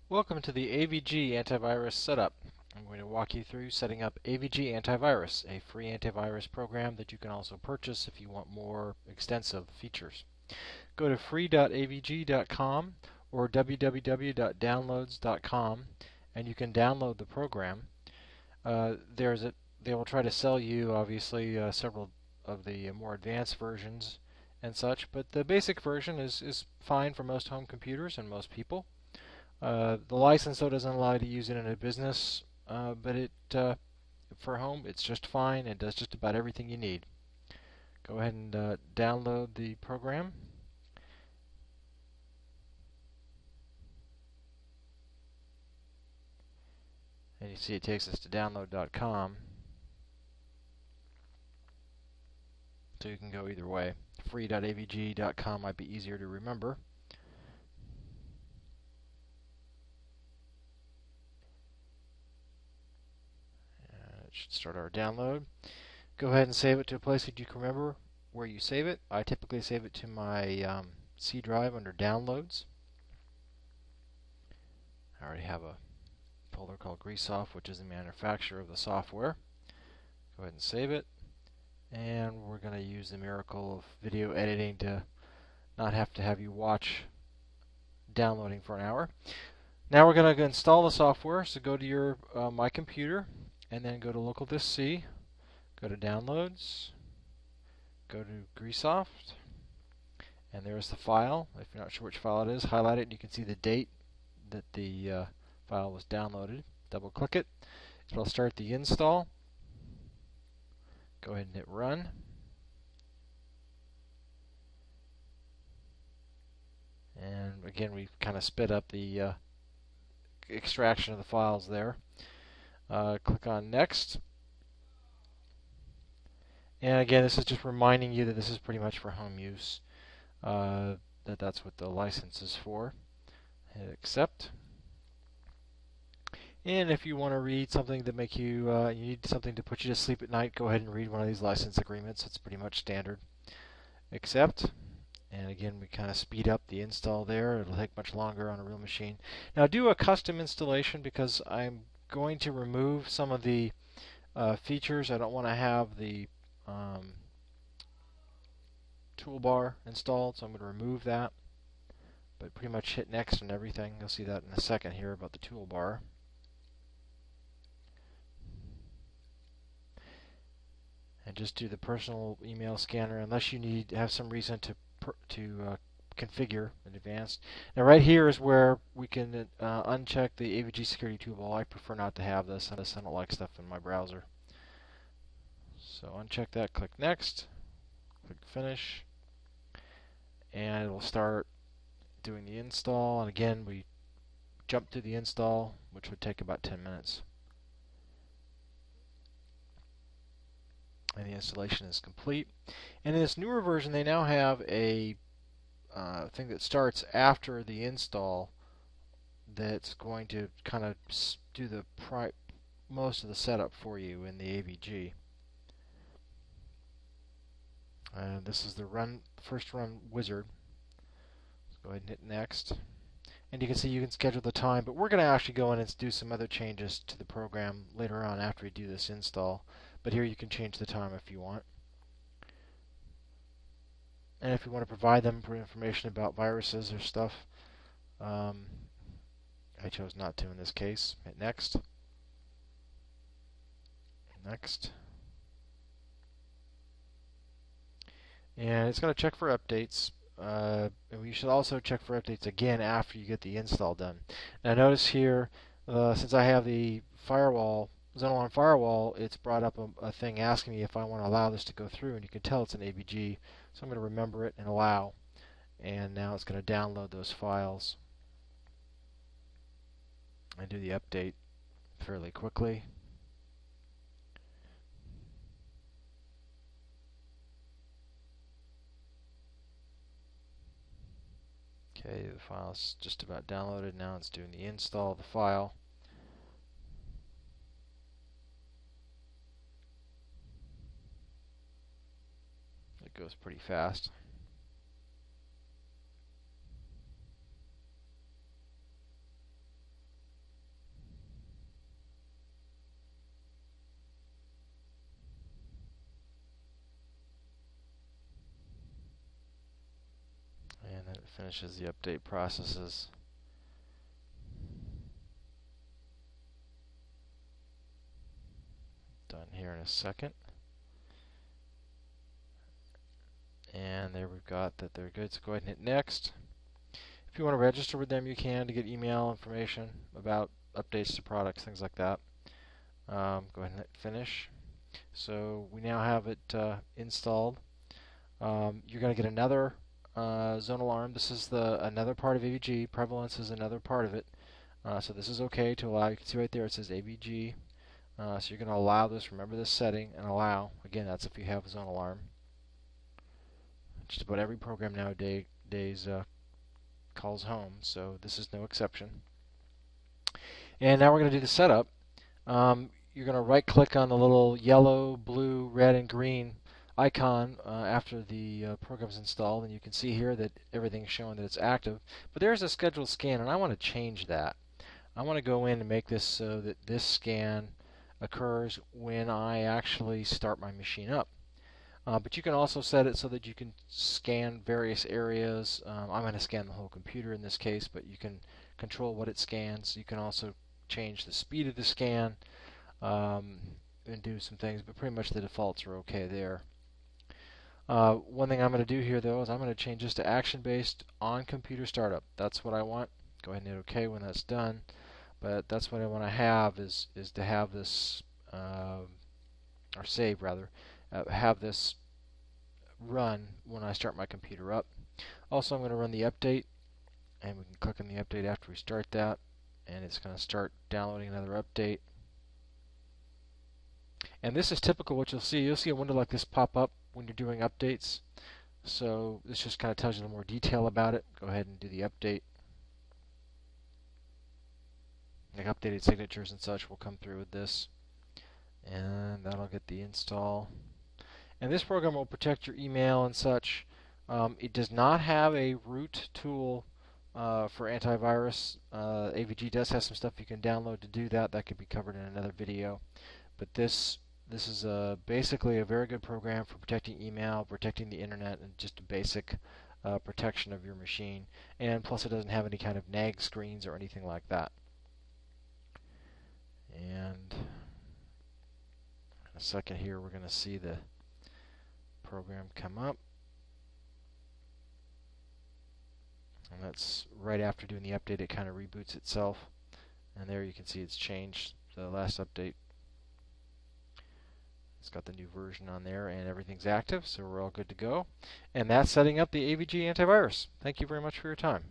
Welcome to the AVG antivirus setup. I'm going to walk you through setting up AVGantivirus, a free antivirus program that you can also purchase if you want more extensive features. Go to free.avg.com or www.downloads.com and you can download the program. They will try to sell you, obviously, several of the more advanced versions and such, but the basic version is fine for most home computers and most people. The license, though, doesn't allow you to use it in a business, but for home, it's just fine. It does just about everything you need. Go ahead and download the program. And you see it takes us to download.com. So you can go either way. Free.avg.com might be easier to remember. It should start our download. Go ahead and save it to a place that you can remember where you save it. I typically save it to my C drive under Downloads. I already have a folder called Greaseoff, which is the manufacturer of the software. Go ahead and save it. And we're going to use the miracle of video editing to not have to have you watch downloading for an hour. Now we're going to install the software. So go to your My Computer, and then go to Local Disk C. Go to Downloads. Go to Greaseoff. And there's the file. If you're not sure which file it is, highlight it and you can see the date that the file was downloaded. Double click it. It'll start the install. Go ahead and hit Run. And again, we've kind of sped up the extraction of the files there. Click on Next. And again, this is just reminding you that this is pretty much for home use. That's what the license is for. Hit Accept. And if you want to read something that make you need something to put you to sleep at night, go ahead and read one of these license agreements. It's pretty much standard. Accept. And again, we kind of speed up the install there. It'll take much longer on a real machine. Now do a custom installation because I'm going to remove some of the features. I don't want to have the toolbar installed, so I'm going to remove that. But pretty much hit Next and everything. You'll see that in a second here about the toolbar. And just do the personal email scanner unless you have some reason to configure in advance. Now right here is where we can uncheck the AVG security toolbar. I prefer not to have this. I don't like stuff in my browser. So uncheck that, click Next, click Finish, and it will start doing the install. And again, we jump to the install, which would take about 10 minutes. And the installation is complete. And in this newer version, they now have a thing that starts after the install that's going to kind of do the most of the setup for you in the AVG. This is the first run wizard. Let's go ahead and hit Next. And you can see you can schedule the time, but we're going to actually go in and do some other changes to the program later on after we do this install. But here you can change the time if you want. And if you want to provide them for information about viruses or stuff, I chose not to in this case. Hit Next. Next. And it's going to check for updates. And you should also check for updates again after you get the install done. Now notice here, since I have the Xenalarm firewall, it's brought up a thing asking me if I want to allow this to go through, and you can tell it's an AVG, so I'm going to remember it and allow. And now it's going to download those files and do the update fairly quickly. Okay, the file's just about downloaded. Now it's doing the install of the file. It goes pretty fast. finishes the update processes. Done here in a second. And there we've got that they're good, so go ahead and hit next. If you want to register with them, you can to get email information about updates to products, things like that. Go ahead and hit finish. So we now have it installed. You're going to get another zone alarm. This is another part of AVG. Prevalence is another part of it. So this is okay to allow. You can see right there it says AVG. So you're going to allow this. Remember this setting and allow. Again, that's if you have a zone alarm. Just about every program nowadays calls home, so this is no exception. And now we're going to do the setup. You're going to right-click on the little yellow, blue, red, and green icon after the program is installed, and you can see here that everything's showing that it's active. But there's a scheduled scan, and I want to change that. I want to go in and make this so that this scan occurs when I actually start my machine up. But you can also set it so that you can scan various areas. I'm going to scan the whole computer in this case, but you can control what it scans. You can also change the speed of the scan and do some things, but pretty much the defaults are okay there. One thing I'm going to do here, though, is I'm going to change this to action-based on computer startup. That's what I want. Go ahead and hit OK when that's done. But that's what I want to have is to have this, or save rather, have this run when I start my computer up. Also, I'm going to run the update, and we can click on the update after we start that, and it's going to start downloading another update. And this is typical what you'll see. You'll see a window like this pop up when you're doing updates. So this just kind of tells you a little more detail about it. Go ahead and do the update. Like updated signatures and such will come through with this. And that'll get the install. And this program will protect your email and such. It does not have a root tool for antivirus. AVG does have some stuff you can download to do that. That could be covered in another video. But this is basically a very good program for protecting email, protecting the internet, and just a basic protection of your machine. And plus it doesn't have any kind of nag screens or anything like that. And in a second here we're going to see the program come up. And that's right after doing the update, it kind of reboots itself. And there you can see it's changed. The last update, it's got the new version on there and everything's active, so we're all good to go. And that's setting up the AVG antivirus. Thank you very much for your time.